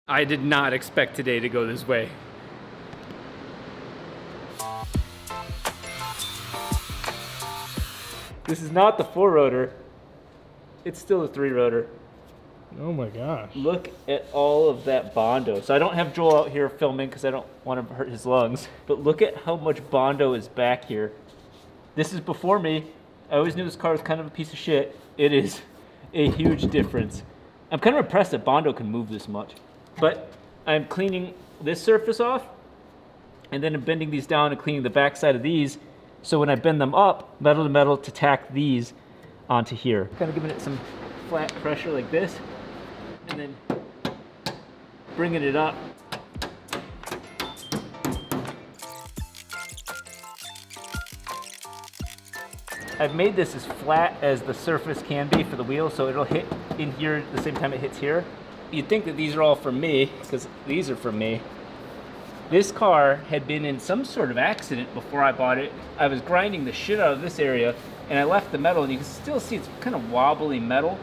I did not expect today to go this way. This is not the 4-rotor. It's still a 3-rotor. Oh my gosh. Look at all of that Bondo. So I don't have Joel out here filming because I don't want to hurt his lungs. But look at how much Bondo is back here. This is before me. I always knew this car was kind of a piece of shit. It is a huge difference. I'm kind of impressed that Bondo can move this much. But I'm cleaning this surface off, and then I'm bending these down and cleaning the back side of these. So when I bend them up, metal to metal, to tack these onto here. Kind of giving it some flat pressure like this, and then bringing it up. I've made this as flat as the surface can be for the wheel, so it'll hit in here at the same time it hits here. You'd think that these are all for me, because these are for me. This car had been in some sort of accident before I bought it. I was grinding the shit out of this area, and I left the metal, and you can still see it's kind of wobbly metal.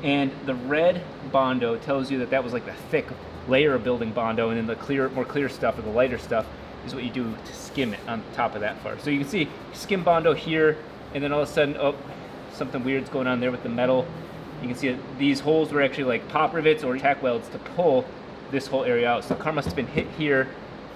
And the red Bondo tells you that that was like the thick layer of building Bondo, and then the clear, more clear stuff, or the lighter stuff, is what you do to skim it on top of that part. So you can see skim Bondo here, and then all of a sudden, oh, something weird's going on there with the metal. You can see that these holes were actually like pop rivets or tack welds to pull this whole area out. So the car must have been hit here.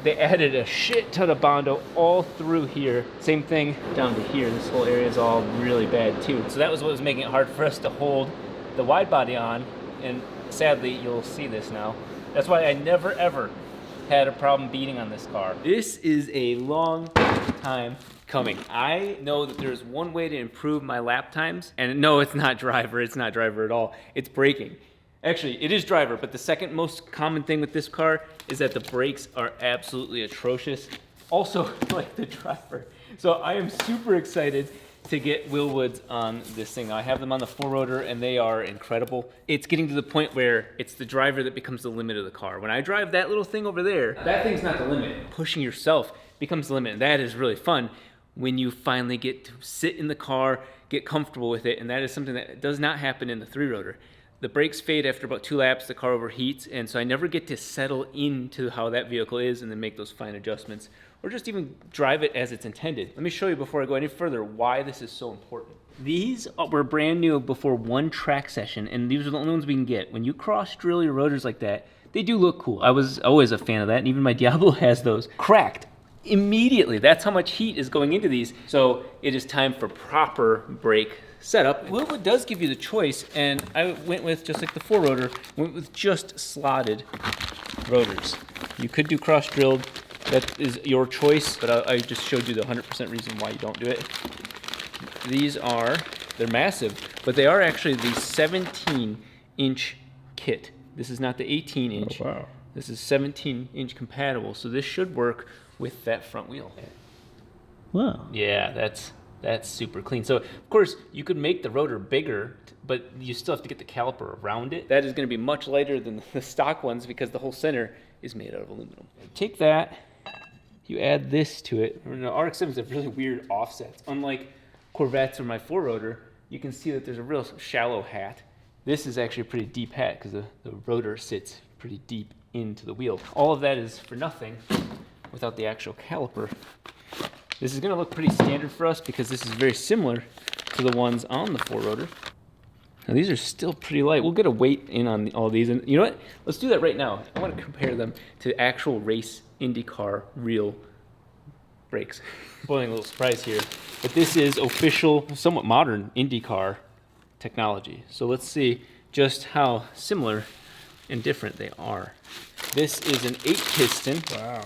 They added a shit ton of Bondo all through here. Same thing down to here. This whole area is all really bad too. So that was what was making it hard for us to hold the wide body on. And sadly, you'll see this now. That's why I never ever had a problem beating on this car. This is a long time coming. I know that there's one way to improve my lap times, and no, it's not driver. It's not driver at all. It's braking. Actually, it is driver, but the second most common thing with this car is that the brakes are absolutely atrocious. Also, like the driver. So I am super excited to get Willwoods on this thing. I have them on the 4-rotor, and they are incredible. It's getting to the point where it's the driver that becomes the limit of the car. When I drive that little thing over there, that thing's not the limit. Pushing yourself becomes the limit, and that is really fun when you finally get to sit in the car, get comfortable with it, and that is something that does not happen in the 3-rotor. The brakes fade after about 2 laps, the car overheats, and so I never get to settle into how that vehicle is and then make those fine adjustments, or just even drive it as it's intended. Let me show you before I go any further why this is so important. These were brand new before one track session, and these are the only ones we can get. When you cross drill your rotors like that, they do look cool. I was always a fan of that, and even my Diablo has those. Cracked immediately. That's how much heat is going into these. So it is time for proper brake setup. Willwood does give you the choice, and I went with, just like the 4-rotor, went with just slotted rotors. You could do cross-drilled. That is your choice, but I just showed you the 100% reason why you don't do it. These are, they're massive, but they are actually the 17-inch kit. This is not the 18-inch. Oh, wow. This is 17-inch compatible, so this should work with that front wheel. Wow. Yeah, that's super clean. So, of course, you could make the rotor bigger, but you still have to get the caliper around it. That is going to be much lighter than the stock ones because the whole center is made out of aluminum. Take that, you add this to it. The RX-7s have really weird offsets. Unlike Corvettes or my 4-rotor, you can see that there's a real shallow hat. This is actually a pretty deep hat because the rotor sits pretty deep into the wheel. All of that is for nothing without the actual caliper. This is going to look pretty standard for us because this is very similar to the ones on the 4-rotor. Now these are still pretty light. We'll get a weight in on all these, and you know what? Let's do that right now. I want to compare them to actual race IndyCar real brakes. Spoiling a little surprise here, but this is official, somewhat modern IndyCar technology. So let's see just how similar and different they are. This is an 8-piston. Wow.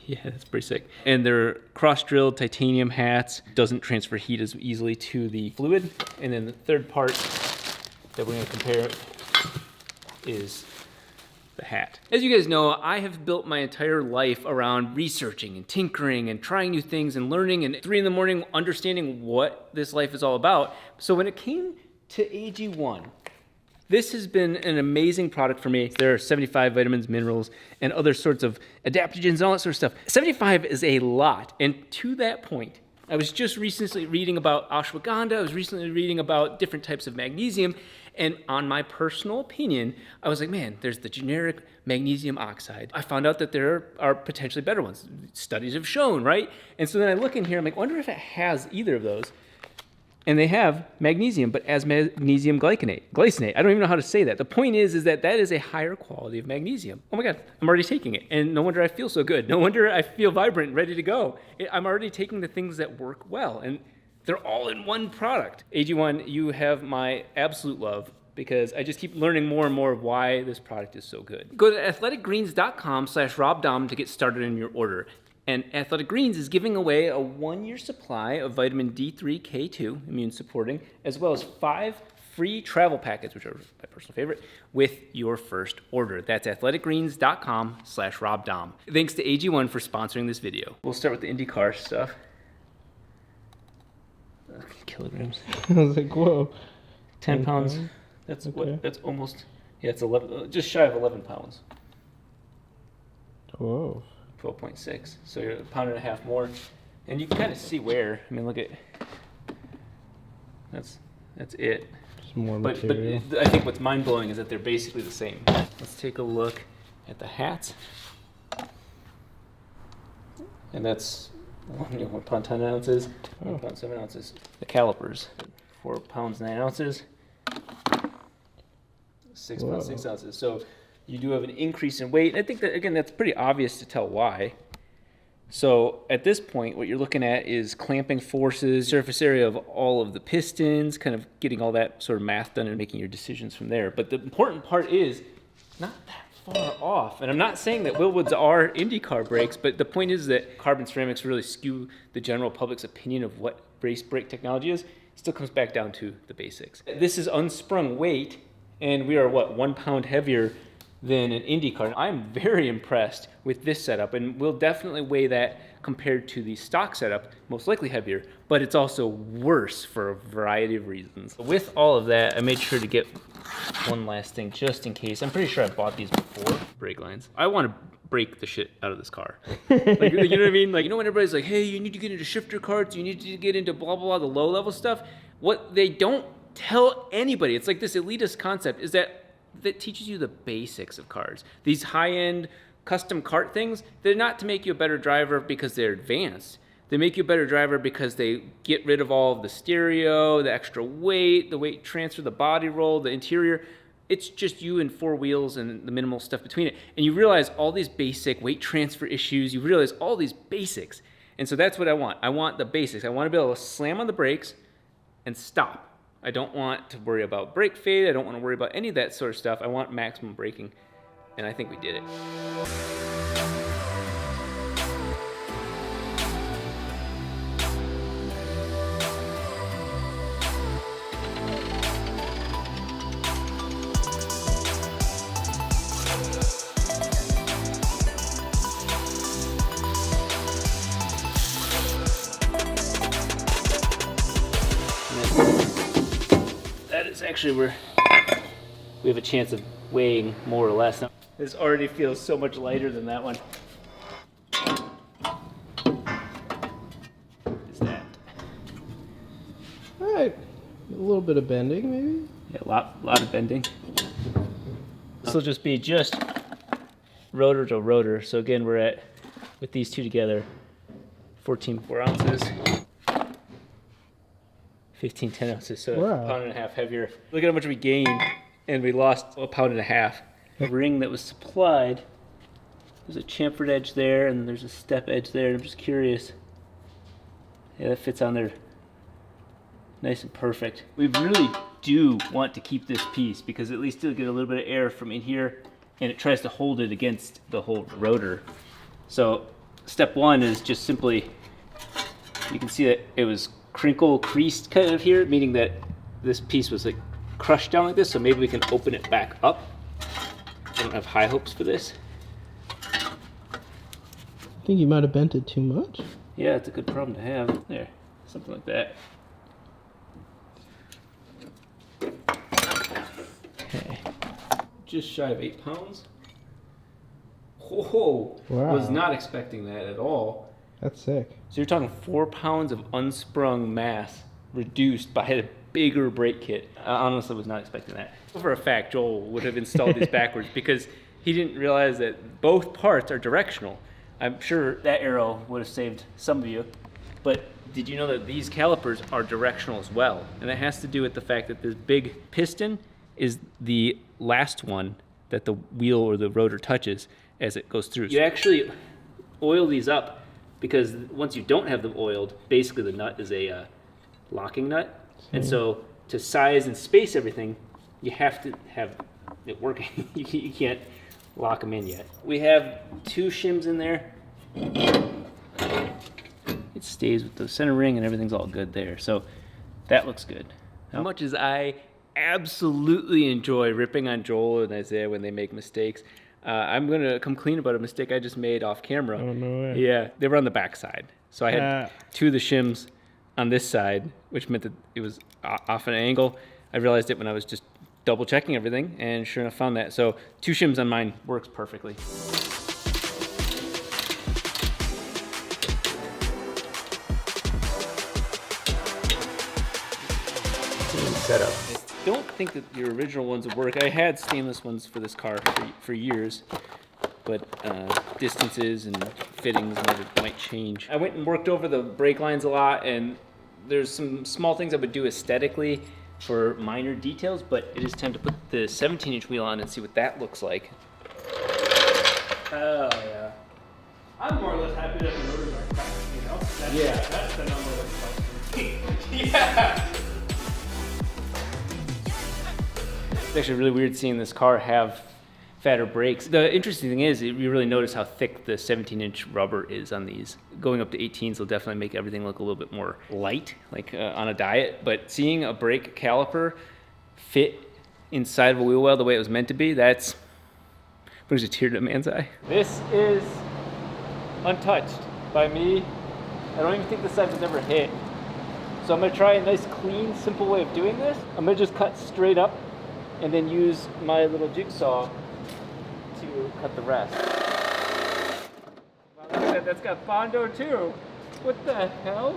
Yeah, that's pretty sick. And they're cross-drilled titanium hats. Doesn't transfer heat as easily to the fluid. And then the third part that we're going to compare is the hat. As you guys know, I have built my entire life around researching and tinkering and trying new things and learning, and 3 in the morning understanding what this life is all about. So when it came to AG1, this has been an amazing product for me. There are 75 vitamins, minerals, and other sorts of adaptogens and all that sort of stuff. 75 is a lot, and to that point, I was just recently reading about ashwagandha, I was recently reading about different types of magnesium, And on my personal opinion, I was like, man, there's the generic magnesium oxide. I found out that there are potentially better ones. Studies have shown, right? And so then I look in here, I'm like, wonder if it has either of those. And they have magnesium, but as magnesium glycinate. I don't even know how to say that. The point is that that is a higher quality of magnesium. Oh my God, I'm already taking it. And no wonder I feel so good. No wonder I feel vibrant and ready to go. I'm already taking the things that work well. And they're all in one product. AG1, you have my absolute love because I just keep learning more and more of why this product is so good. Go to athleticgreens.com/RobDahm to get started in your order. And Athletic Greens is giving away a 1-year supply of vitamin D3K2, immune supporting, as well as 5 free travel packets, which are my personal favorite, with your first order. That's athleticgreens.com/RobDahm. Thanks to AG1 for sponsoring this video. We'll start with the IndyCar stuff. Kilograms. I was like, whoa. 10 pounds. That's okay. what? That's almost. Yeah, it's 11. Just shy of 11 pounds. Whoa. 12.6. So you're a pound and a half more, and you can kind of see where. I mean, look at. That's it. Just more But material. I think what's mind blowing is that they're basically the same. Let's take a look at the hat, and that's 1 pound 10 ounces, 1 pound 7 ounces. The calipers, 4 pounds 9 ounces, 6 pounds 6 ounces. So you do have an increase in weight. I think that, again, that's pretty obvious to tell why. So at this point, what you're looking at is clamping forces, surface area of all of the pistons, kind of getting all that sort of math done and making your decisions from there. But the important part is not that far off. And I'm not saying that Wilwoods are IndyCar brakes, but the point is that carbon ceramics really skew the general public's opinion of what race brake technology is. It still comes back down to the basics. This is unsprung weight, and we are, 1 pound heavier than an IndyCar. I'm very impressed with this setup, and we'll definitely weigh that compared to the stock setup, most likely heavier, but it's also worse for a variety of reasons. With all of that, I made sure to get one last thing just in case. I'm pretty sure I bought these before. Brake lines. I want to break the shit out of this car. Like, you know what I mean? Like, you know when everybody's like, hey, you need to get into shifter carts, you need to get into blah, blah, blah, the low level stuff. What they don't tell anybody, it's like this elitist concept, is that teaches you the basics of cars. These high-end custom kart things, they're not to make you a better driver because they're advanced. They make you a better driver because they get rid of all of the stereo, the extra weight, the weight transfer, the body roll, the interior. It's just you and 4 wheels and the minimal stuff between it. And you realize all these basic weight transfer issues. You realize all these basics. And so that's what I want. I want the basics. I want to be able to slam on the brakes and stop. I don't want to worry about brake fade. I don't want to worry about any of that sort of stuff. I want maximum braking, and I think we did it. Actually, we have a chance of weighing more or less. Now, this already feels so much lighter than that one. What is that? All right, a little bit of bending, maybe. Yeah, a lot of bending. This will just be just rotor to rotor. So again, we're at, with these two together, 14.4 ounces. 15, 10 ounces, so wow. A pound and a half heavier. Look at how much we gained, and we lost a pound and a half. The ring that was supplied, there's a chamfered edge there, and there's a step edge there, and I'm just curious. Yeah, that fits on there nice and perfect. We really do want to keep this piece, because at least it'll get a little bit of air from in here, and it tries to hold it against the whole rotor. So step one is just simply, you can see that it was crinkle creased kind of here, meaning that this piece was like crushed down like this, so maybe we can open it back up. I don't have high hopes for this. I think you might have bent it too much. Yeah, it's a good problem to have. There, something like that. Okay. Just shy of 8 pounds. Whoa, wow. Was not expecting that at all. That's sick. So you're talking 4 pounds of unsprung mass reduced by bigger brake kit. I honestly was not expecting that. For a fact, Joel would have installed these backwards because he didn't realize that both parts are directional. I'm sure that arrow would have saved some of you, but did you know that these calipers are directional as well? And that has to do with the fact that this big piston is the last one that the wheel or the rotor touches as it goes through. You actually oil these up because once you don't have them oiled, basically the nut is a locking nut. And so to size and space everything, you have to have it working. You can't lock them in yet. We have 2 shims in there. It stays with the center ring and everything's all good there. So that looks good. How much as I absolutely enjoy ripping on Joel and Isaiah when they make mistakes, I'm gonna come clean about a mistake I just made off camera. Oh, no way. Yeah, they were on the back side. So I had 2 of the shims on this side, which meant that it was off an angle. I realized it when I was just double checking everything, and sure enough found that. So 2 shims on mine works perfectly. Setup. I don't think that your original ones would work. I had stainless ones for this car for years, but distances and fittings and everything might change. I went and worked over the brake lines a lot, and there's some small things I would do aesthetically for minor details, but it is time to put the 17-inch wheel on and see what that looks like. Oh yeah. I'm more or less happy that the rotors are cracked, you know? That's the number that's Yeah. It's actually really weird seeing this car have fatter brakes. The interesting thing is, you really notice how thick the 17-inch rubber is on these. Going up to 18s will definitely make everything look a little bit more light, like on a diet. But seeing a brake caliper fit inside of a wheel well the way it was meant to be, that's brings a tear to a man's eye. This is untouched by me. I don't even think this side was ever hit. So I'm gonna try a nice, clean, simple way of doing this. I'm gonna just cut straight up and then use my little jigsaw to cut the rest. Wow, look at that, that's got Bondo too. What the hell?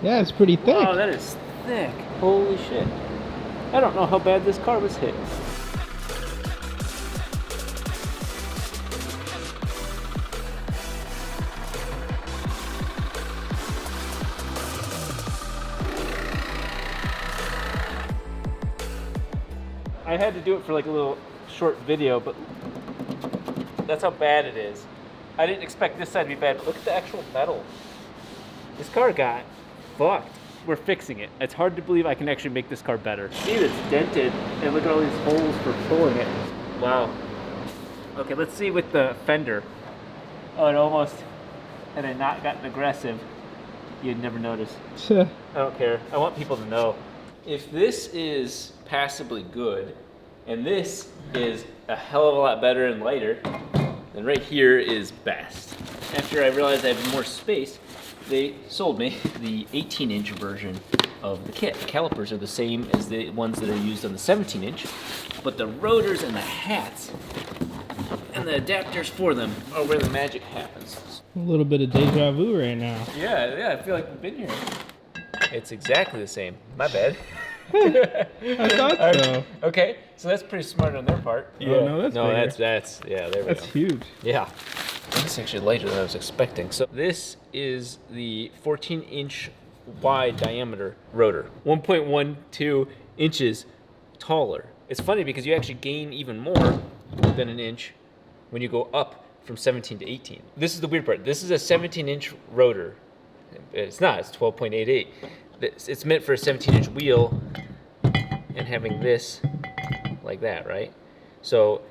Yeah, it's pretty thick. Oh, that is thick. Holy shit. I don't know how bad this car was hit. I had to do it for like a little short video, but that's how bad it is. I didn't expect this side to be bad, but look at the actual metal. This car got fucked. We're fixing it. It's hard to believe I can actually make this car better. See, it's dented, and look at all these holes for pulling it. Wow. Okay, let's see with the fender. Oh, it almost, had I not gotten aggressive, you'd never notice. I don't care. I want people to know. If this is passably good, and this is a hell of a lot better and lighter, then right here is best. After I realized I have more space, they sold me the 18-inch version of the kit. The calipers are the same as the ones that are used on the 17-inch, but the rotors and the hats and the adapters for them are where the magic happens. A little bit of deja vu right now. Yeah, I feel like we've been here. It's exactly the same. My bad. I thought so. Okay, so that's pretty smart on their part. Yeah. Oh, no, that's yeah, there we go. That's huge. Yeah. This is actually lighter than I was expecting. So this is the 14-inch wide diameter rotor, 1.12 inches taller. It's funny because you actually gain even more than an inch when you go up from 17 to 18. This is the weird part. This is a 17-inch rotor. It's not, it's 12.88. It's meant for a 17-inch wheel and having this like that, right? So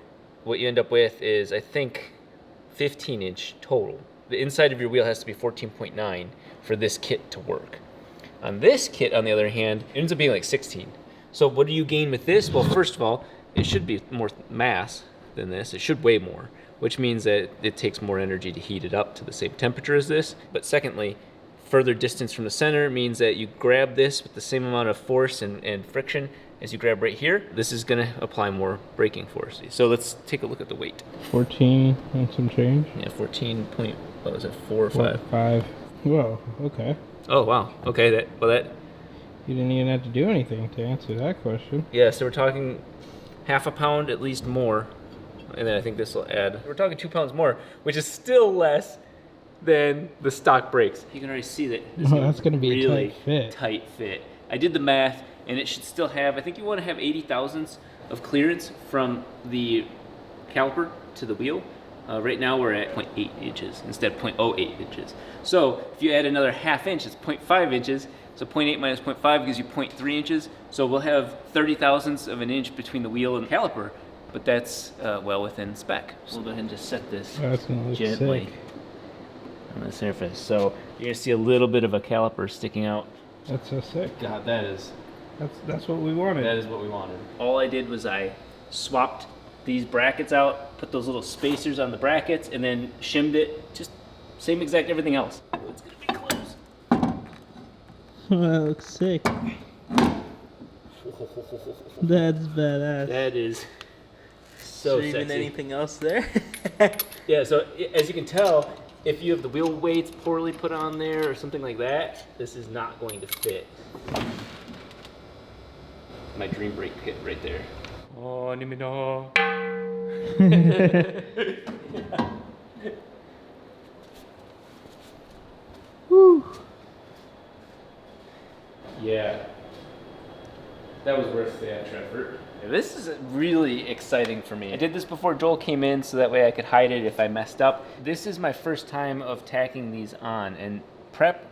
what you end up with is, I think, 15-inch total. The inside of your wheel has to be 14.9 for this kit to work. On this kit, on the other hand, it ends up being like 16. So what do you gain with this? Well, first of all, it should be more mass than this. It should weigh more, which means that it takes more energy to heat it up to the same temperature as this. But secondly, further distance from the center means that you grab this with the same amount of force and friction as you grab right here. This is going to apply more braking force. So let's take a look at the weight. 14 and some change. Yeah, 14 point, what was it, 4 or 5? 5. Whoa, okay. Oh, wow. Okay, that... You didn't even have to do anything to answer that question. Yeah, so we're talking half a pound at least more. And then I think this will add... We're talking 2 pounds more, which is still less than the stock brakes. You can already see that this That's going to be really a tight fit. tight fit. I did the math, and it should still have... I think you want to have 80 thousandths of clearance from the caliper to the wheel. Right now we're at 0.8 inches instead of 0.08 inches. So if you add another half inch, it's 0.5 inches. So 0.8 minus 0.5 gives you 0.3 inches. So we'll have 30 thousandths of an inch between the wheel and the caliper, but that's well within spec. So we'll go ahead and just set this gently on the surface. So you're gonna see a little bit of a caliper sticking out. That's so sick. God, that's what we wanted. That is what we wanted. All I did was I swapped these brackets out, put those little spacers on the brackets, and then shimmed it. Just same exact everything else. It's gonna be close. That looks sick. That's badass. That is so Is there even sexy. anything else there? Yeah, so as you can tell, if you have the wheel weights poorly put on there or something like that, this is not going to fit. My dream brake kit right there. Oh, Nimino. Woo. Yeah. That was worth the extra effort. This is really exciting for me. I did this before Joel came in so that way I could hide it if I messed up. This is my first time of tacking these on, and prep,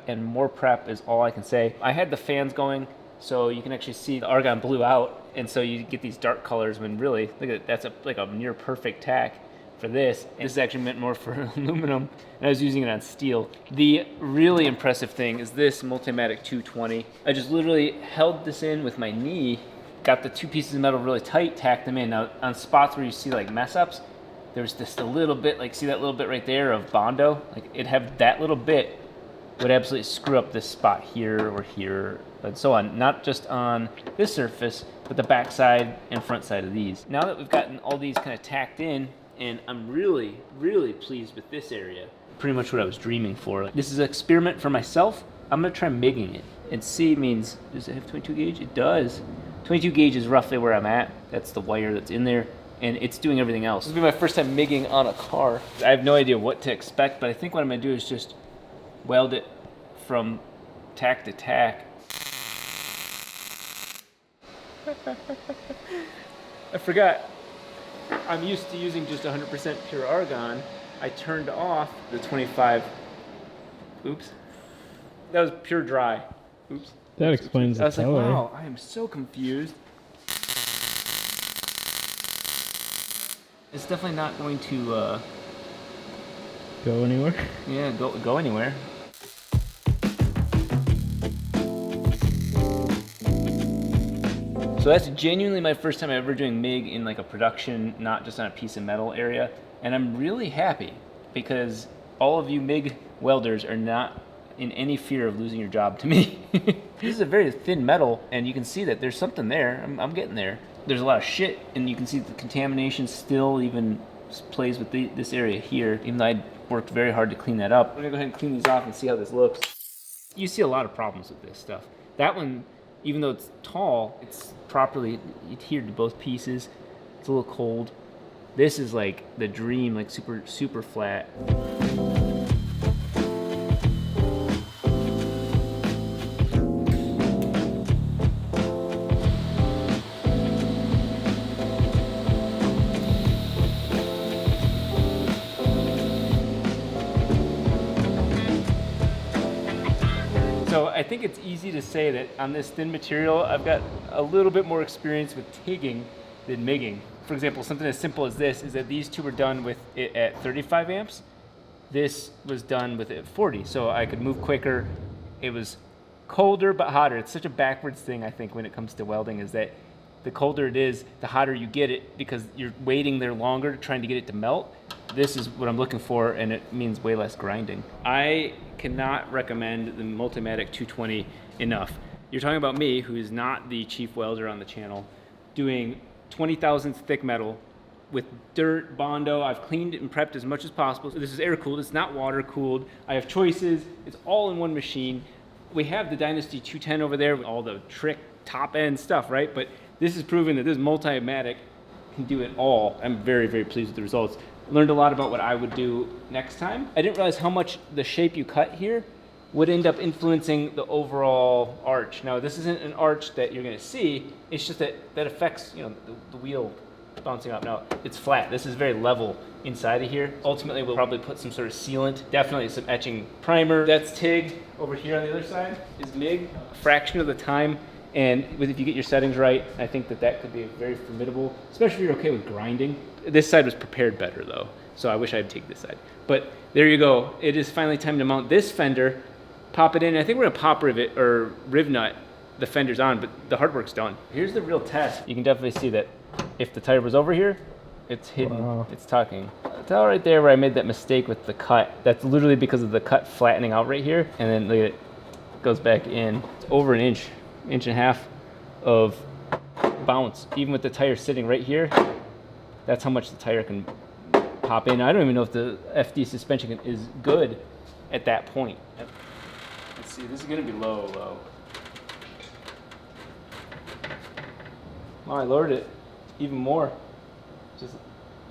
and more prep is all I can say. I had the fans going so you can actually see the argon blew out, and so you get these dark colors when really, look at it, that's like a near perfect tack for this. This is actually meant more for aluminum, and I was using it on steel. The really impressive thing is this Multimatic 220. I just literally held this in with my knee, got the two pieces of metal really tight, tacked them in. Now on spots where you see like mess ups, there's just a little bit, like see that little bit right there of Bondo? Like it have that little bit would absolutely screw up this spot here or here and so on. Not just on this surface, but the back side and front side of these. Now that we've gotten all these kind of tacked in, and I'm really, really pleased with this area. Pretty much what I was dreaming for. This is an experiment for myself. I'm gonna try MIGging it and see. Means, does it have 22 gauge? It does. 22 gauge is roughly where I'm at. That's the wire that's in there, and it's doing everything else. This will be my first time MIGging on a car. I have no idea what to expect, but I think what I'm gonna do is just weld it from tack to tack. I forgot. I'm used to using just 100% pure argon. I turned off the 25. Oops. That was pure dry. Oops. That explains the I was like, color. wow, I am so confused. It's definitely not going to, Go anywhere? yeah, go anywhere. So that's genuinely my first time ever doing MIG in like a production, not just on a piece of metal area. And I'm really happy because all of you MIG welders are not in any fear of losing your job to me. This is a very thin metal, and you can see that there's something there. I'm getting there. There's a lot of shit, and you can see the contamination still even plays with this area here, even though I worked very hard to clean that up. I'm gonna go ahead and clean these off and see how this looks. You see a lot of problems with this stuff. That one, even though it's tall, it's properly adhered to both pieces. It's a little cold. This is like the dream, like super flat. So I think it's easy to say that on this thin material, I've got a little bit more experience with TIGging than MIGging. For example, something as simple as this is that these two were done with it at 35 amps. This was done with it at 40, so I could move quicker. It was colder but hotter. It's such a backwards thing, I think, when it comes to welding, is that the colder it is, the hotter you get it because you're waiting there longer trying to get it to melt. This is what I'm looking for, and it means way less grinding. I cannot recommend the Multimatic 220 enough. You're talking about me, who is not the chief welder on the channel, doing 20 thousandths thick metal with dirt, Bondo. I've cleaned it and prepped as much as possible. So this is air cooled, it's not water cooled. I have choices, it's all in one machine. We have the Dynasty 210 over there with all the trick top end stuff, right? But this is proving that this Multimatic can do it all. I'm very, very pleased with the results. Learned a lot about what I would do next time. I didn't realize how much the shape you cut here would end up influencing the overall arch. Now, this isn't an arch that you're gonna see, it's just that affects, you know, the wheel bouncing up. Now, it's flat. This is very level inside of here. Ultimately, we'll probably put some sort of sealant, definitely some etching primer. That's TIG. Over here on the other side is MIG, a fraction of the time. And if you get your settings right, I think that could be very formidable, especially if you're okay with grinding. This side was prepared better though, so I wish I'd take this side. But there you go. It is finally time to mount this fender, pop it in. I think we're gonna pop rivet or riv nut the fenders on, but the hard work's done. Here's the real test. You can definitely see that if the tire was over here, it's hidden, Wow. It's tucking. Tell right there where I made that mistake with the cut. That's literally because of the cut flattening out right here, and then look at it, goes back in. It's over an inch and a half of bounce, even with the tire sitting right here. That's how much the tire can pop in. I don't even know if the FD suspension is good at that point. Let's see, this is gonna be low. Oh, I lowered it even more.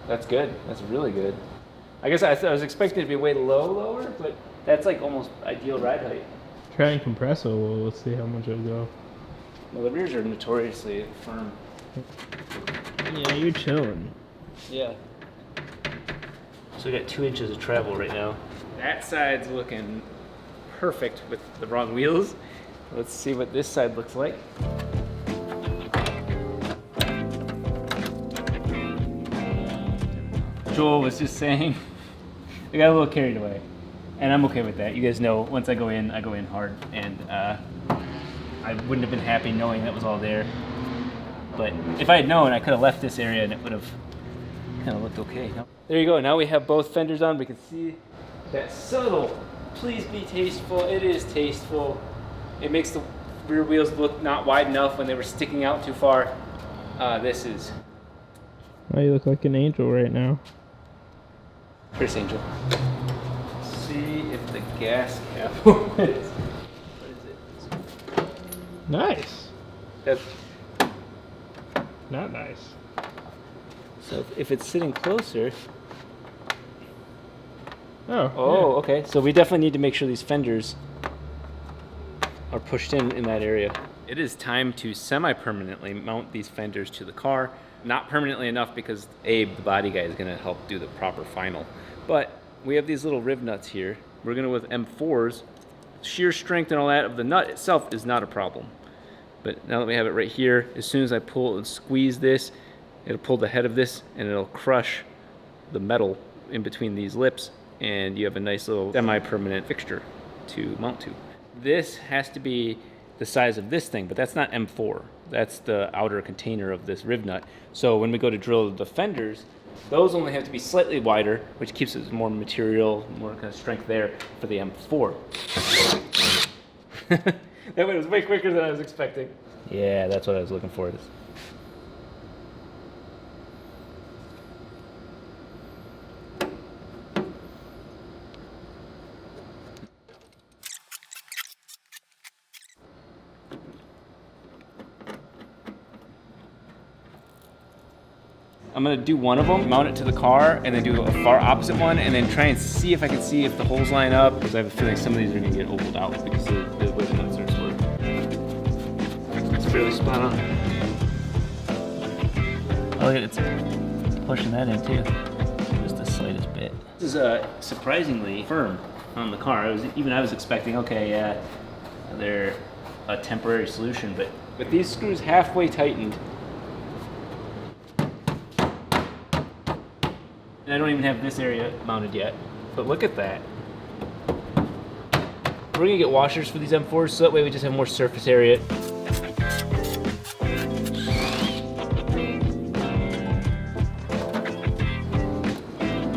That's good, that's really good. I guess I was expecting it to be way lower, but that's like almost ideal ride height. Try and compress it a little. Let's see how much it'll go. Well, the rears are notoriously firm. Yeah, you're chilling. Yeah. So we got 2 inches of travel right now. That side's looking perfect with the wrong wheels. Let's see what this side looks like. Joel was just saying, I got a little carried away. And I'm okay with that. You guys know, once I go in hard. And I wouldn't have been happy knowing that was all there. But if I had known, I could have left this area and it would have kind of looked okay. There you go. Now we have both fenders on. We can see that subtle, please be tasteful. It is tasteful. It makes the rear wheels look not wide enough when they were sticking out too far. This is... Oh, you look like an angel right now. Chris Angel. See if the gas cap opens. What is it? Nice. That's, Not nice. so if it's sitting closer. Oh. Oh, okay. So we definitely need to make sure these fenders are pushed in that area. It is time to semi-permanently mount these fenders to the car. Not permanently enough because Abe, the body guy, is going to help do the proper final. But we have these little riv nuts here. We're going to with M4s. Shear strength and all that of the nut itself is not a problem. But now that we have it right here, as soon as I pull and squeeze this, it'll pull the head of this and it'll crush the metal in between these lips, and you have a nice little semi-permanent fixture to mount to. This has to be the size of this thing, but that's not M4. That's the outer container of this riv nut. So when we go to drill the fenders, those only have to be slightly wider, which keeps it more material, more kind of strength there for the M4. That way it was way quicker than I was expecting. Yeah, that's what I was looking for. I'm gonna do one of them, mount it to the car, and then do a far opposite one, and then try and see if I can see if the holes line up, because I have a feeling some of these are gonna get ovaled out because of the way the nuts are sort of. It's fairly spot on. Oh, look, it's pushing that in too, just the slightest bit. This is surprisingly firm on the car. I was expecting, okay, yeah, they're a temporary solution, but with these screws halfway tightened, and I don't even have this area mounted yet, but look at that. We're gonna get washers for these M4s, so that way we just have more surface area.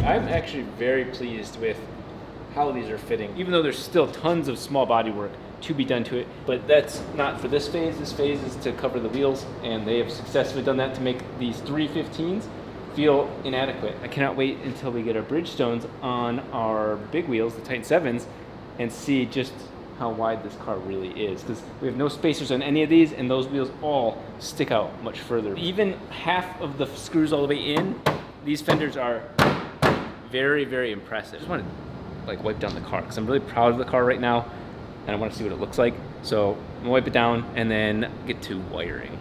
I'm actually very pleased with how these are fitting, even though there's still tons of small body work to be done to it, but that's not for this phase. This phase is to cover the wheels, and they have successfully done that to make these 315s. feel inadequate. I cannot wait until we get our Bridgestones on our big wheels, the Titan 7s, and see just how wide this car really is, because we have no spacers on any of these, and those wheels all stick out much further. Even half of the screws all the way in, these fenders are very, very impressive. I just want to like wipe down the car because I'm really proud of the car right now, and I want to see what it looks like. So I'm gonna wipe it down and then get to wiring.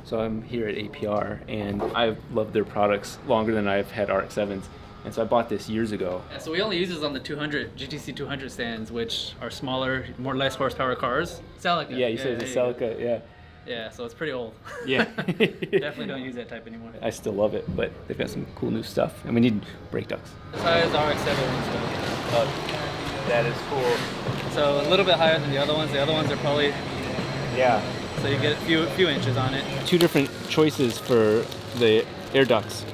So I'm here at APR, and I've loved their products longer than I've had RX-7s. And so I bought this years ago. Yeah, so we only use this on the 200 GTC 200 stands, which are smaller, more less horsepower cars. Celica. Yeah, you said it's a Celica, yeah. Yeah, so it's pretty old. Yeah. Definitely don't use that type anymore. I still love it, but they've got some cool new stuff, and we need brake ducts. As high as RX-7 and stuff. Oh, that is cool. So a little bit higher than the other ones. The other ones are probably, Yeah. so you get a few inches on it. Two different choices for the air ducts.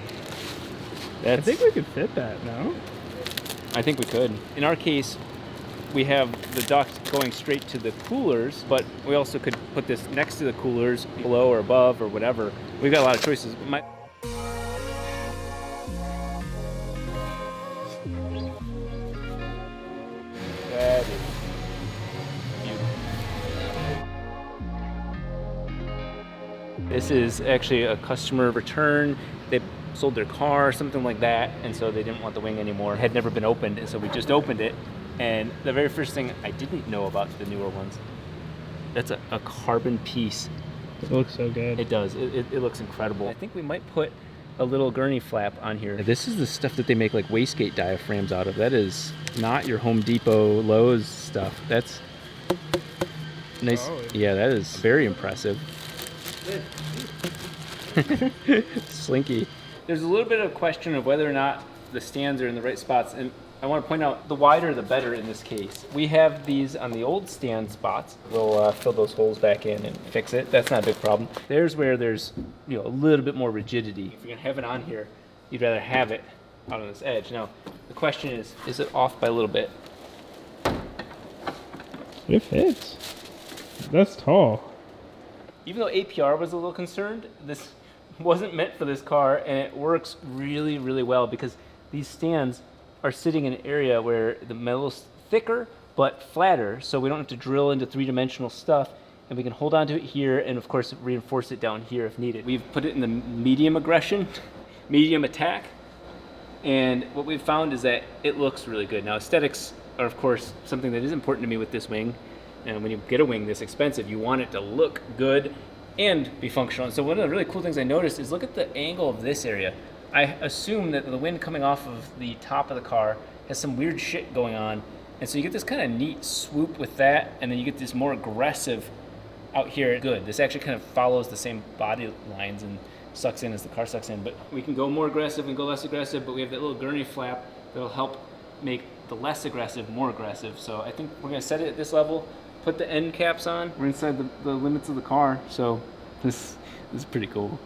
I think we could fit that, no? I think we could. In our case, we have the duct going straight to the coolers, but we also could put this next to the coolers, below or above or whatever. We've got a lot of choices. That is beautiful. This is actually a customer return. They sold their car, something like that, and so they didn't want the wing anymore. It had never been opened, and so we just opened it. And the very first thing I didn't know about the newer ones, that's a carbon piece. It looks so good. It does. It looks incredible. I think we might put a little gurney flap on here. This is the stuff that they make like wastegate diaphragms out of. That is not your Home Depot, Lowe's stuff. That's nice. Oh, yeah, that is very impressive. Slinky. There's a little bit of question of whether or not the stands are in the right spots, and I want to point out the wider the better in this case. We have these on the old stand spots. We'll fill those holes back in and fix it. That's not a big problem. There's where there's a little bit more rigidity. If you're gonna have it on here, you'd rather have it out on this edge. Now the question is it off by a little bit? It fits. That's tall. Even though APR was a little concerned, this wasn't meant for this car, and it works really, really well because these stands are sitting in an area where the metal's thicker but flatter, so we don't have to drill into three-dimensional stuff, and we can hold on to it here and of course reinforce it down here if needed. We've put it in the medium aggression, medium attack, and what we've found is that it looks really good. Now aesthetics are of course something that is important to me with this wing, and when you get a wing this expensive, you want it to look good and be functional. So one of the really cool things I noticed is look at the angle of this area. I assume that the wind coming off of the top of the car has some weird shit going on, and so you get this kind of neat swoop with that, and then you get this more aggressive out here. Good. This actually kind of follows the same body lines and sucks in as the car sucks in, but we can go more aggressive and go less aggressive, but we have that little gurney flap that'll help make the less aggressive more aggressive. So I think we're gonna set it at this level, put the end caps on. We're inside the limits of the car, so this is pretty cool.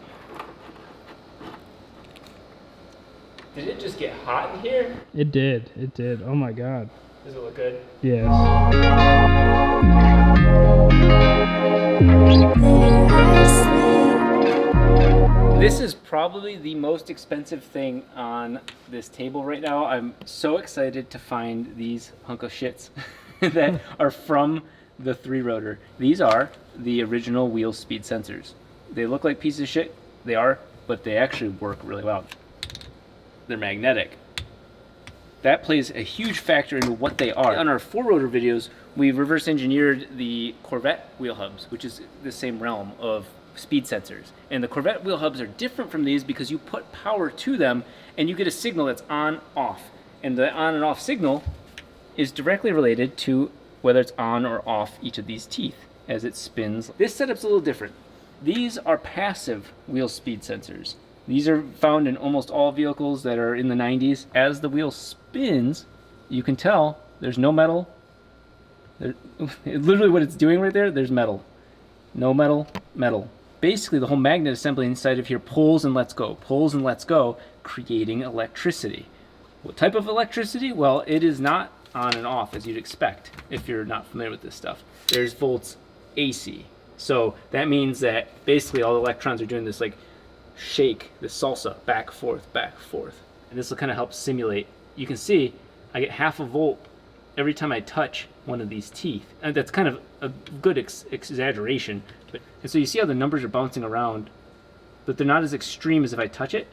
Did it just get hot in here? It did. It did. Oh my god. Does it look good? Yes. This is probably the most expensive thing on this table right now. I'm so excited to find these hunk of shits that are from the 3-rotor. These are the original wheel speed sensors. They look like pieces of shit. They are, but they actually work really well. They're magnetic. That plays a huge factor into what they are. On our 4-rotor videos, we reverse engineered the Corvette wheel hubs, which is the same realm of speed sensors. And the Corvette wheel hubs are different from these because you put power to them and you get a signal that's on off. And the on and off signal is directly related to whether it's on or off each of these teeth as it spins. This setup's a little different. These are passive wheel speed sensors. These are found in almost all vehicles that are in the 90s. As the wheel spins, you can tell there's no metal. Literally what it's doing right there, there's metal. No metal, metal. Basically the whole magnet assembly inside of here pulls and lets go, pulls and lets go. creating electricity. What type of electricity? Well, it is not on and off as you'd expect if you're not familiar with this stuff. There's volts AC. So that means that basically all the electrons are doing this like shake, this salsa, back, forth, and this will kind of help simulate. You can see I get half a volt every time I touch one of these teeth, and that's kind of a good exaggeration. And so you see how the numbers are bouncing around, but they're not as extreme as if I touch it.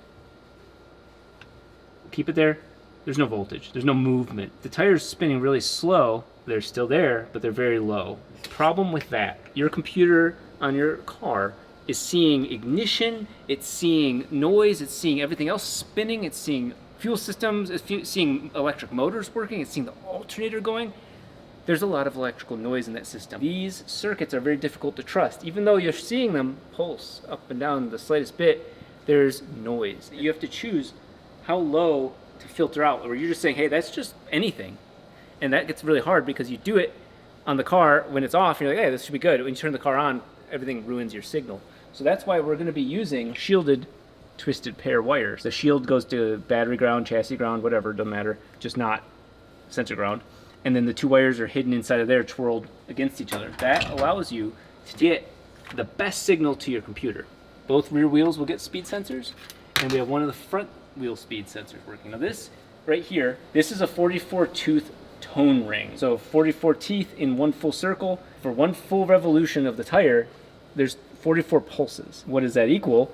Keep it there. There's no voltage. There's no movement. The tire's spinning really slow. They're still there, but they're very low. Problem with that, your computer on your car is seeing ignition, it's seeing noise, it's seeing everything else spinning, it's seeing fuel systems, it's seeing electric motors working, it's seeing the alternator going. There's a lot of electrical noise in that system. These circuits are very difficult to trust. Even though you're seeing them pulse up and down the slightest bit, there's noise. You have to choose how low to filter out, or you're just saying, hey, that's just anything. And that gets really hard because you do it on the car when it's off, and you're like, hey, this should be good. When you turn the car on, everything ruins your signal. So that's why we're going to be using shielded twisted pair wires. The shield goes to battery ground, chassis ground, whatever, doesn't matter, just not sensor ground. And then the two wires are hidden inside of there, twirled against each other. That allows you to get the best signal to your computer. Both rear wheels will get speed sensors, and we have one of the front wheel speed sensors working. Now this right here, this is a 44 tooth tone ring. So 44 teeth in one full circle. For one full revolution of the tire, there's 44 pulses. What does that equal?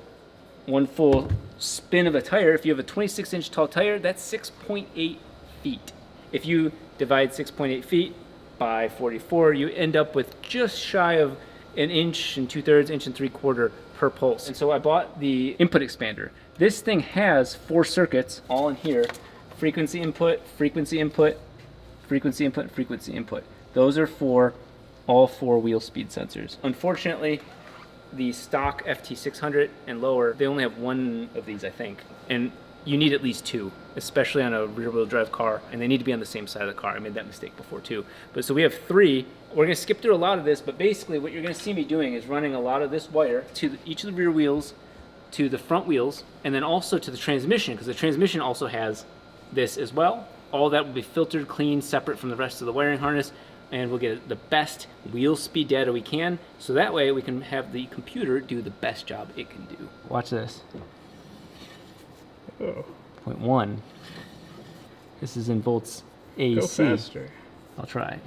One full spin of a tire, if you have a 26-inch tall tire, that's 6.8 feet. If you divide 6.8 feet by 44, you end up with just shy of an inch and 2/3, inch and 3/4 per pulse. And so I bought the input expander. This thing has 4 circuits all in here: frequency input, frequency input, frequency input, frequency input. Those are for all 4 wheel speed sensors. Unfortunately, the stock FT600 and lower, they only have 1 of these, I think. And you need at least 2, especially on a rear-wheel drive car, and they need to be on the same side of the car. I made that mistake before too. But so we have 3. We're gonna skip through a lot of this, but basically what you're gonna see me doing is running a lot of this wire to each of the rear wheels, to the front wheels, and then also to the transmission, because the transmission also has this as well. All that will be filtered, clean, separate from the rest of the wiring harness, and we'll get the best wheel speed data we can, so that way we can have the computer do the best job it can do. Watch this. Oh. 0.1. This is in volts AC. Go faster. I'll try.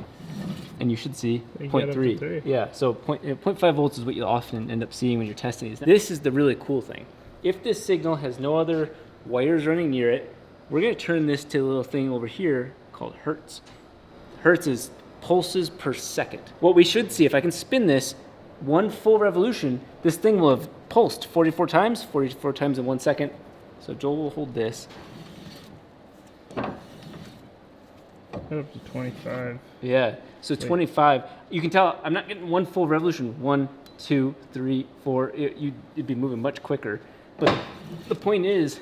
And you should see You get up to 0.3. 3. Yeah, so 0.5 volts is what you'll often end up seeing when you're testing these. This is the really cool thing. If this signal has no other wires running near it, we're going to turn this to a little thing over here called Hertz. Hertz is pulses per second. What we should see, if I can spin this, 1 full revolution, this thing will have pulsed 44 times in 1 second. So Joel will hold this. Up to 25. Yeah, so 25. You can tell I'm not getting 1 full revolution. 1, 2, 3, 4. You'd be moving much quicker. But the point is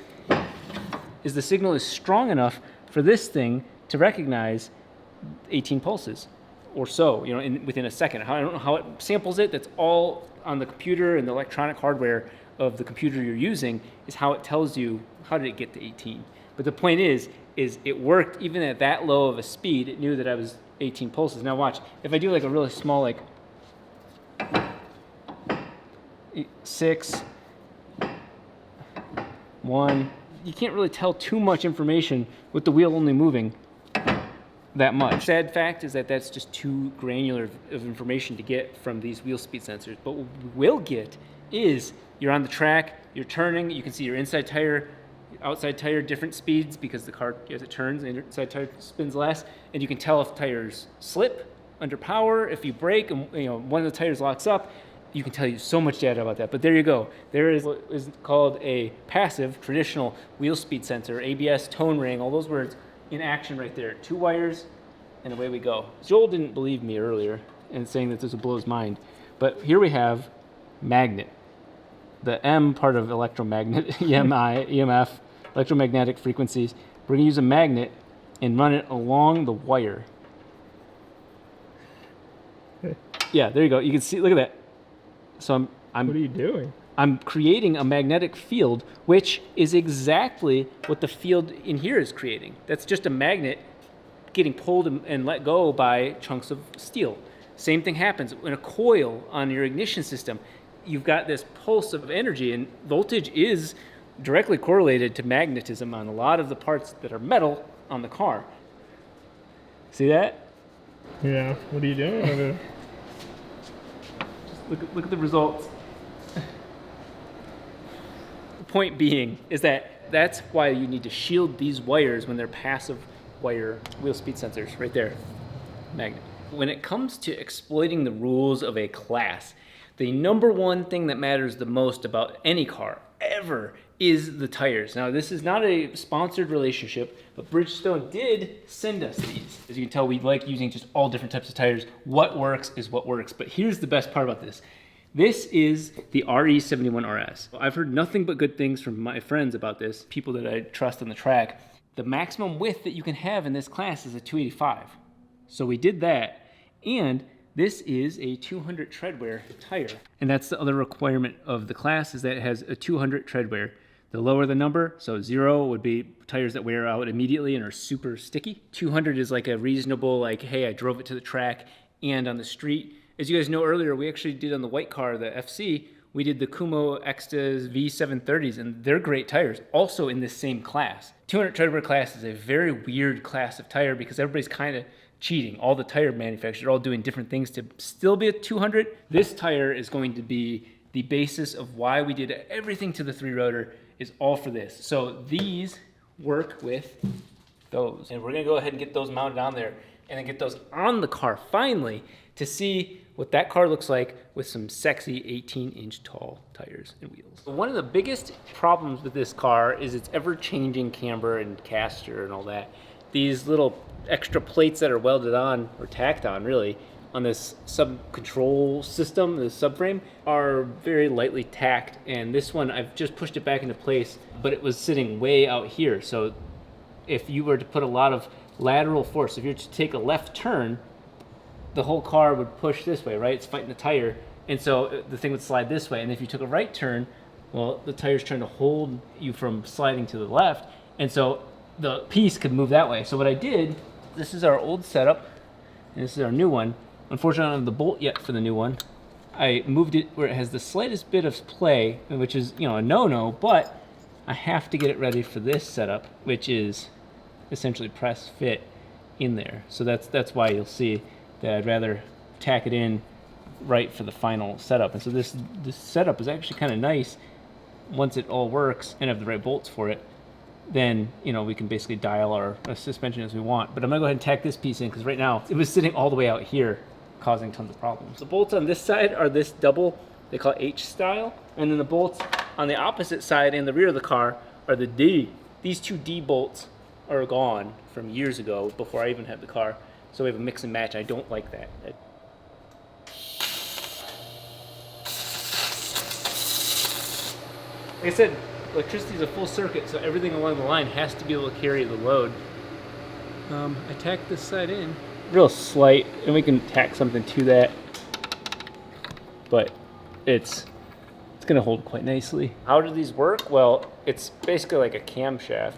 the signal is strong enough for this thing to recognize 18 pulses or so, within a second. I don't know how it samples it. That's all on the computer and the electronic hardware of the computer you're using is how it tells you how did it get to 18. But the point is it worked even at that low of a speed. It knew that I was 18 pulses. Now watch, if I do like a really small, like 6, 1, you can't really tell too much information with the wheel only moving that much. Sad fact is that that's just too granular of information to get from these wheel speed sensors. But what we will get is you're on the track, you're turning, you can see your inside tire, outside tire, different speeds because the car, as it turns, the inside tire spins less, and you can tell if tires slip under power, if you brake, and one of the tires locks up. You can tell you so much data about that. But there you go. There is what is called a passive, traditional wheel speed sensor, ABS, tone ring, all those words in action right there. 2 wires, and away we go. Joel didn't believe me earlier in saying that this would blow his mind. But here we have magnet. The M part of electromagnet, EMI, EMF, electromagnetic frequencies. We're going to use a magnet and run it along the wire. Yeah, there you go. You can see, look at that. So I'm What are you doing? I'm creating a magnetic field, which is exactly what the field in here is creating. That's just a magnet getting pulled and let go by chunks of steel. Same thing happens in a coil on your ignition system. You've got this pulse of energy, and voltage is directly correlated to magnetism on a lot of the parts that are metal on the car. See that? Yeah. What are you doing over there? Look at the results. The point being is that's why you need to shield these wires when they're passive wire wheel speed sensors right there. Magnet. When it comes to exploiting the rules of a class, the number one thing that matters the most about any car ever is the tires. Now, this is not a sponsored relationship, but Bridgestone did send us these. As you can tell, we like using just all different types of tires. What works is what works. But here's the best part about this. This is the RE71 RS. I've heard nothing but good things from my friends about this, people that I trust on the track. The maximum width that you can have in this class is a 285. So we did that, and this is a 200 tread wear tire. And that's the other requirement of the class, is that it has a 200 tread wear. The lower the number, so 0 would be tires that wear out immediately and are super sticky. 200 is like a reasonable, like, hey, I drove it to the track and on the street. As you guys know earlier, we actually did on the white car, the FC, we did the Kumo Extas V730s, and they're great tires, also in this same class. 200 tread wear class is a very weird class of tire because everybody's kind of cheating. All the tire manufacturers are all doing different things to still be a 200. This tire is going to be the basis of why we did everything to the 3-rotor, is all for this. So these work with those. And we're gonna go ahead and get those mounted on there and then get those on the car finally to see what that car looks like with some sexy 18-inch tall tires and wheels. One of the biggest problems with this car is its ever-changing camber and caster and all that. These little extra plates that are welded on, or tacked on really, on this sub-control system, the subframe, are very lightly tacked. And this one, I've just pushed it back into place, but it was sitting way out here. So if you were to put a lot of lateral force, if you were to take a left turn, the whole car would push this way, right? It's fighting the tire. And so the thing would slide this way. And if you took a right turn, well, the tire's trying to hold you from sliding to the left. And so the piece could move that way. So what I did, this is our old setup, and this is our new one. Unfortunately, I don't have the bolt yet for the new one. I moved it where it has the slightest bit of play, which is, you know, a no-no, but I have to get it ready for this setup, which is essentially press fit in there. So that's why you'll see that I'd rather tack it in right for the final setup. And so this setup is actually kind of nice. Once it all works and have the right bolts for it, then, you know, we can basically dial our suspension as we want. But I'm gonna go ahead and tack this piece in because right now it was sitting all the way out here, causing tons of problems. The bolts on this side are this double, they call it H style. And then the bolts on the opposite side in the rear of the car are the D. These two D bolts are gone from years ago, before I even had the car. So we have a mix and match. I don't like that. Like I said, electricity is a full circuit, so everything along the line has to be able to carry the load. I tacked this side in. Real slight, and we can tack something to that, but it's gonna hold quite nicely. How do these work? Well, it's basically like a camshaft,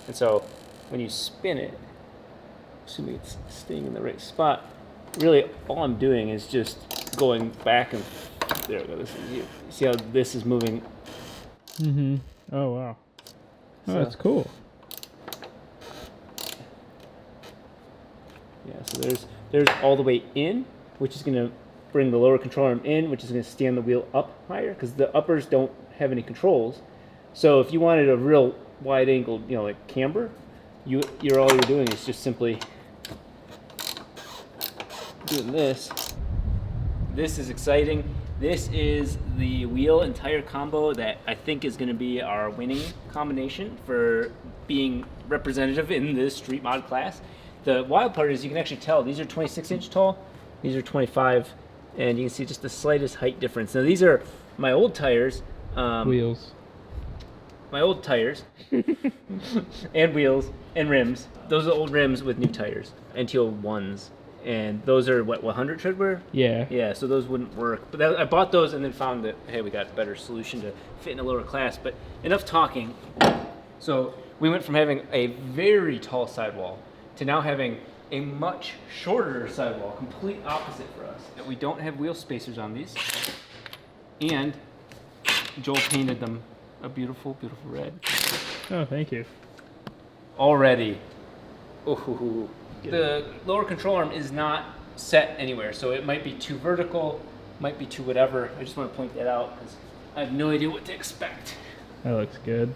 and so when you spin it, assuming it's staying in the right spot, really all I'm doing is just going back and there we go. This is you. See how this is moving? Mm-hmm. Oh wow. Oh, So, that's cool. yeah, so there's all the way in, which is gonna bring the lower control arm in, which is gonna stand the wheel up higher, because the uppers don't have any controls. So if you wanted a real wide angle, you know, like camber, all you're doing is just simply doing this. This is exciting. This is the wheel and tire combo that I think is going to be our winning combination for being representative in this street mod class. The wild part is you can actually tell these are 26-inch tall, these are 25, and you can see just the slightest height difference. Now these are my old tires. Wheels. My old tires and wheels and rims. Those are old rims with new tires, NTO 1s. and those are what 100 treadwear. Yeah. Yeah, so those wouldn't work. But I bought those and then found that, hey, we got a better solution to fit in a lower class. But enough talking. So we went from having a very tall sidewall to now having a much shorter sidewall, complete opposite for us. We don't have wheel spacers on these. And Joel painted them a beautiful, beautiful red. Oh, thank you. Already. Ooh. The lower control arm is not set anywhere, so it might be too vertical, might be too whatever. I just want to point that out because I have no idea what to expect. That looks good.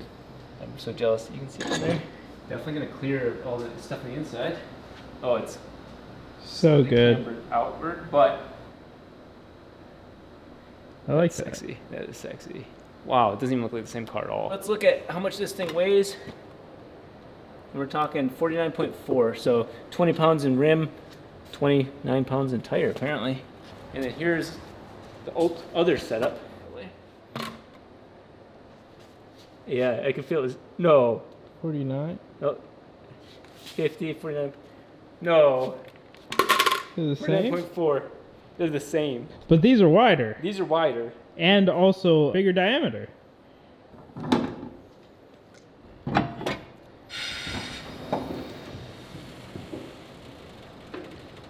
I'm so jealous that you can see it in there. Definitely going to clear all the stuff on the inside. Oh, it's So good. cambered outward, but I like that. sexy. That is sexy. Wow, it doesn't even look like the same car at all. Let's look at how much this thing weighs. We're talking 49.4, so 20 pounds in rim, 29 pounds in tire apparently. And then here's the other setup. Yeah, I can feel it. No. 49? No. 50, 49. No. They're the same? 49.4. They're the same. But these are wider. These are wider. And also bigger diameter.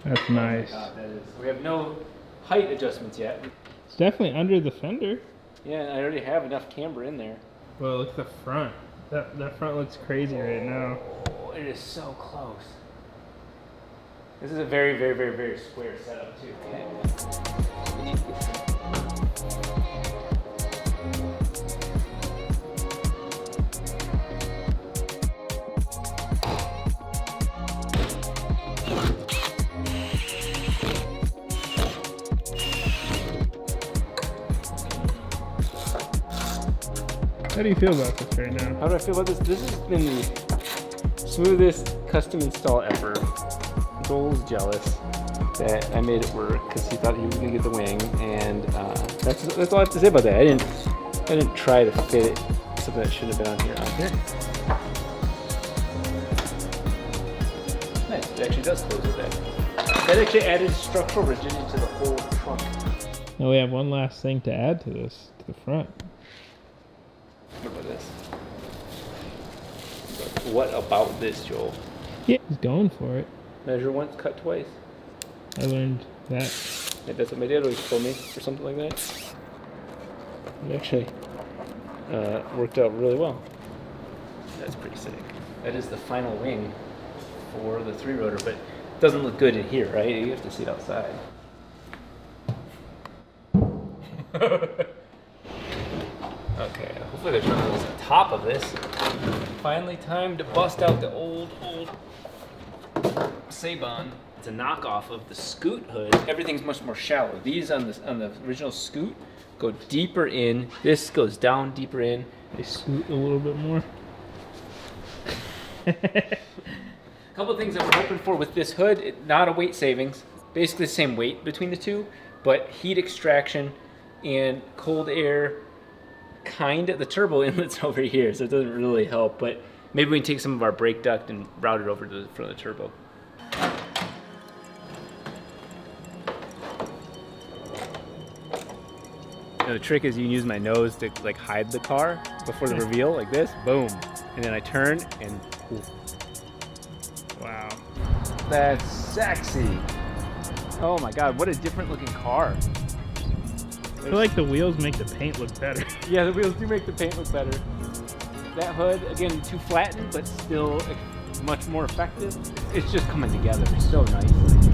That's nice. God, that is. We have no height adjustments yet. It's definitely under the fender. Yeah, I already have enough camber in there. Well, look at the front. That front looks crazy right now. Oh, it is so close. This is a very, very, very, very square setup too. How do you feel about this right now? How do I feel about this? This has been the smoothest custom install ever. Joel's jealous that I made it work because he thought he was gonna get the wing, and that's all I have to say about that. I didn't try to fit it something that shouldn't have been on here. Nice. It actually does close with that. That actually added structural rigidity to the whole trunk. Now we have one last thing to add to this, to the front. What about this? What about this, Joel? Yeah, he's going for it. Measure once, cut twice. I learned that. Yeah, that's what my dad always told me, or something like that. It actually worked out really well. That's pretty sick. That is the final wing for the 3-rotor, but it doesn't look good in here, right? You have to see it outside. Okay, hopefully there's nothing else on top of this. Finally time to bust out the old Sabon. It's a knockoff of the Scoot hood. Everything's much more shallow. These on the original Scoot go deeper in. This goes down deeper in. They scoot a little bit more. A couple of things that we're hoping for with this hood, not a weight savings, basically the same weight between the two, but heat extraction and cold air the turbo inlet's over here, so it doesn't really help, but maybe we can take some of our brake duct and route it over to the front of the turbo. Now the trick is you can use my nose to like hide the car before the reveal, like this, boom, and then I turn and ooh. Wow, that's sexy. Oh my god, what a different looking car. I feel like the wheels make the paint look better. Yeah, the wheels do make the paint look better. That hood, again, too flattened, but still much more effective. It's just coming together so nicely.